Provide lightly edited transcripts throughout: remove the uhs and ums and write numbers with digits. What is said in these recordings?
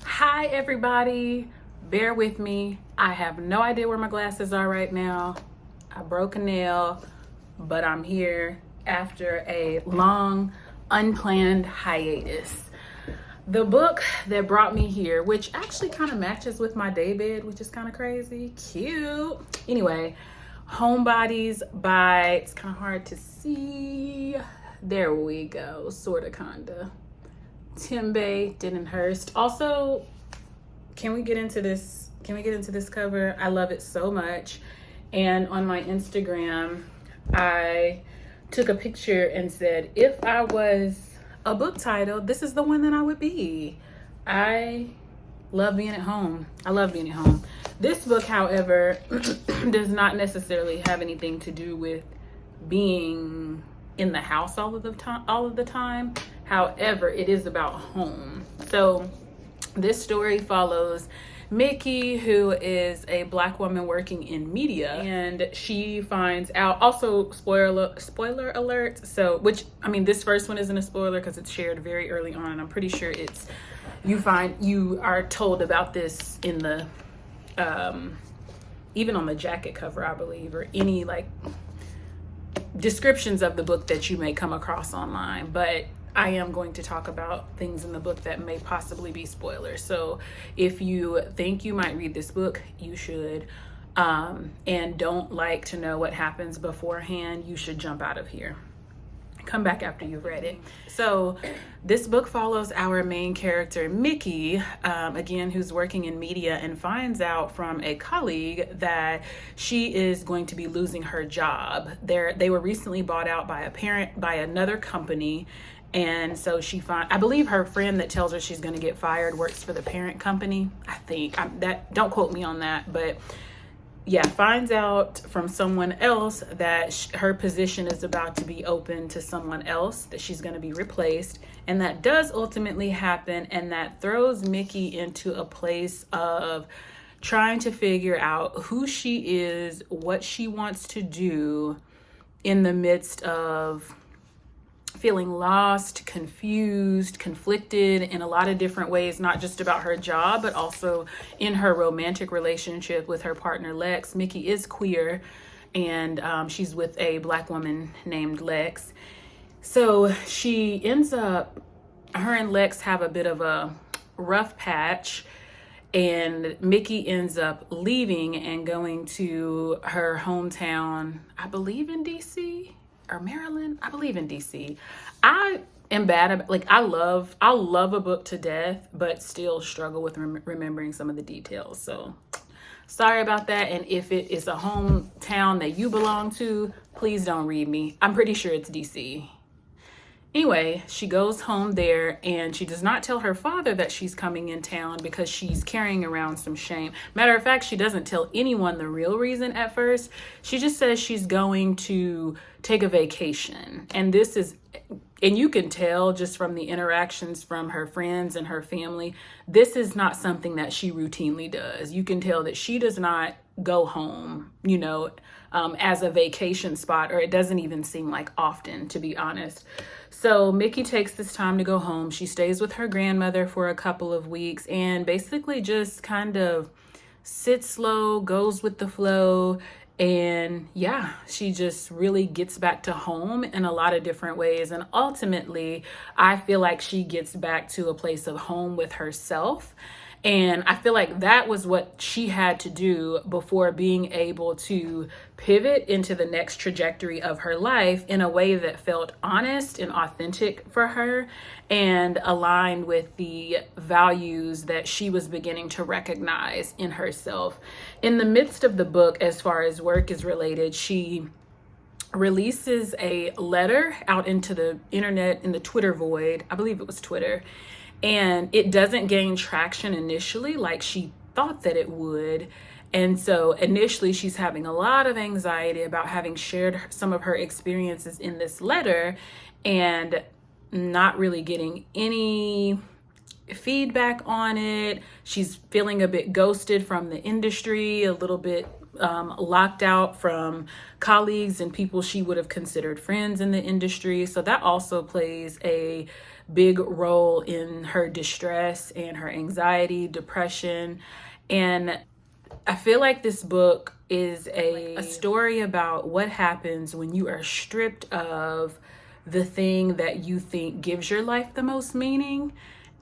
Hi everybody, bear with me. I have no idea where my glasses are right now. I broke a nail, but I'm here after a long, unplanned hiatus. The book that brought me here, which actually kind of matches with my daybed, which is kind of crazy, cute. Anyway, Homebodies by, it's kind of hard to see. There we go, sorta, kinda. Tembe Denton-Hurst. Also, can we get into this? Can we get into this cover? I love it so much. And on my Instagram, I took a picture and said, if I was a book title, this is the one that I would be. I love being at home. I love being at home. This book, however, does not necessarily have anything to do with being in the house all of the time. However, it is about home. So this story follows Mickey, who is a Black woman working in media, and she finds out, also spoiler alert, so, which, I mean, this first one isn't a spoiler because it's shared very early on, and I'm pretty sure it's, you are told about this in the, even on the jacket cover, I believe, or any like descriptions of the book that you may come across online. But I am going to talk about things in the book that may possibly be spoilers. So if you think you might read this book, you should, and don't like to know what happens beforehand, you should jump out of here. Come back after you've read it. So this book follows our main character, Mickey, again, who's working in media, and finds out from a colleague that she is going to be losing her job. They were recently bought out by another company. And so I believe her friend that tells her she's going to get fired works for the parent company. I think don't quote me on that, but yeah, finds out from someone else that her position is about to be open to someone else, that she's going to be replaced. And that does ultimately happen. And that throws Mickey into a place of trying to figure out who she is, what she wants to do in the midst of feeling lost, confused, conflicted in a lot of different ways, not just about her job, but also in her romantic relationship with her partner, Lex. Mickey is queer, and she's with a Black woman named Lex. So her and Lex have a bit of a rough patch, and Mickey ends up leaving and going to her hometown, I believe in DC. Or Maryland, I believe in DC. I am bad at, like, I love a book to death, but still struggle with remembering some of the details. So sorry about that. And if it is a hometown that you belong to, please don't read me. I'm pretty sure it's DC. Anyway, she goes home there, and she does not tell her father that she's coming in town because she's carrying around some shame. Matter of fact, she doesn't tell anyone the real reason at first. She just says she's going to take a vacation. And you can tell just from the interactions from her friends and her family, this is not something that she routinely does. You can tell that she does not go home, as a vacation spot, or it doesn't even seem like often, to be honest. So Mickey takes this time to go home. She stays with her grandmother for a couple of weeks and basically just kind of sits slow, goes with the flow. And yeah, she just really gets back to home in a lot of different ways. And ultimately, I feel like she gets back to a place of home with herself. And I feel like that was what she had to do before being able to pivot into the next trajectory of her life in a way that felt honest and authentic for her and aligned with the values that she was beginning to recognize in herself. In the midst of the book, as far as work is related, she releases a letter out into the internet, in the Twitter void. I believe it was Twitter. And it doesn't gain traction initially like she thought that it would. And so initially she's having a lot of anxiety about having shared some of her experiences in this letter and not really getting any feedback on it. She's feeling a bit ghosted from the industry, a little bit locked out from colleagues and people she would have considered friends in the industry. So that also plays a big role in her distress and her anxiety, depression. And I feel like this book is a story about what happens when you are stripped of the thing that you think gives your life the most meaning,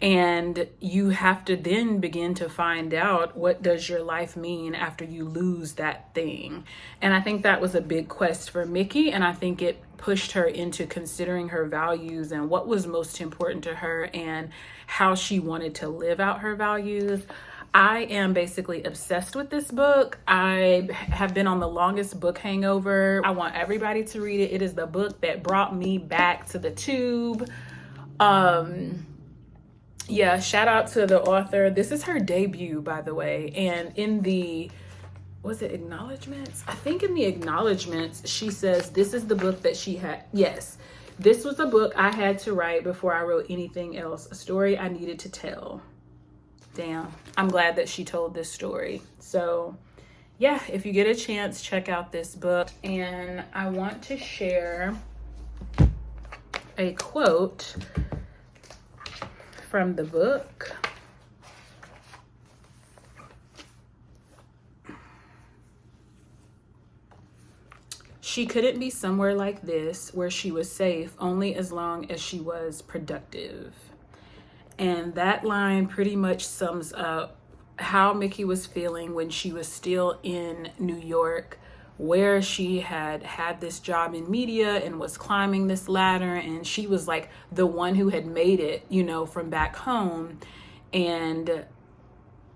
and you have to then begin to find out, what does your life mean after you lose that thing? And I think that was a big quest for Mickey, and I think it pushed her into considering her values and what was most important to her and how she wanted to live out her values. I am basically obsessed with this book. I have been on the longest book hangover. I want everybody to read it. It is the book that brought me back to the tube. Yeah, shout out to the author. This is her debut, by the way. And in the, was it acknowledgments? I think in the acknowledgments, she says this is the book that she had. Yes, this was a book I had to write before I wrote anything else. A story I needed to tell. Damn, I'm glad that she told this story. So yeah, if you get a chance, check out this book. And I want to share a quote from the book. She couldn't be somewhere like this where she was safe only as long as she was productive. And that line pretty much sums up how Mickey was feeling when she was still in New York, where she had had this job in media and was climbing this ladder, and she was like the one who had made it, you know, from back home. And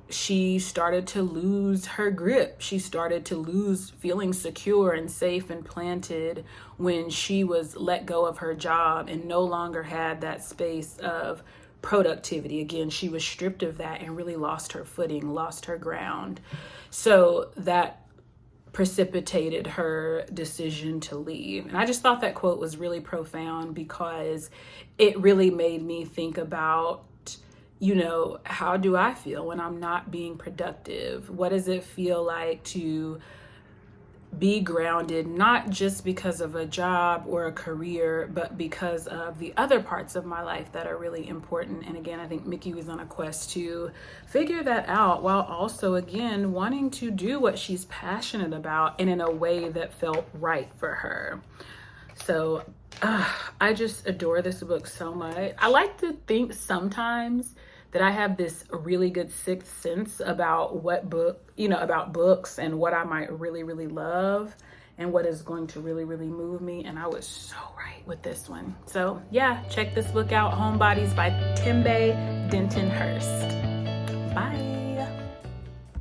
she started to lose her grip. She started to lose feeling secure and safe and planted when she was let go of her job and no longer had that space of productivity. Again, she was stripped of that and really lost her footing, lost her ground. So that precipitated her decision to leave. And I just thought that quote was really profound because it really made me think about, you know, how do I feel when I'm not being productive? What does it feel like to be grounded, not just because of a job or a career, but because of the other parts of my life that are really important? And again, I think Mickey was on a quest to figure that out while also, again, wanting to do what she's passionate about and in a way that felt right for her. So I just adore this book so much. I like to think sometimes that I have this really good sixth sense about what book, you know, about books and what I might really, really love and what is going to really, really move me. And I was so right with this one. So yeah, check this book out, Homebodies by Tembe Denton-Hurst. Bye.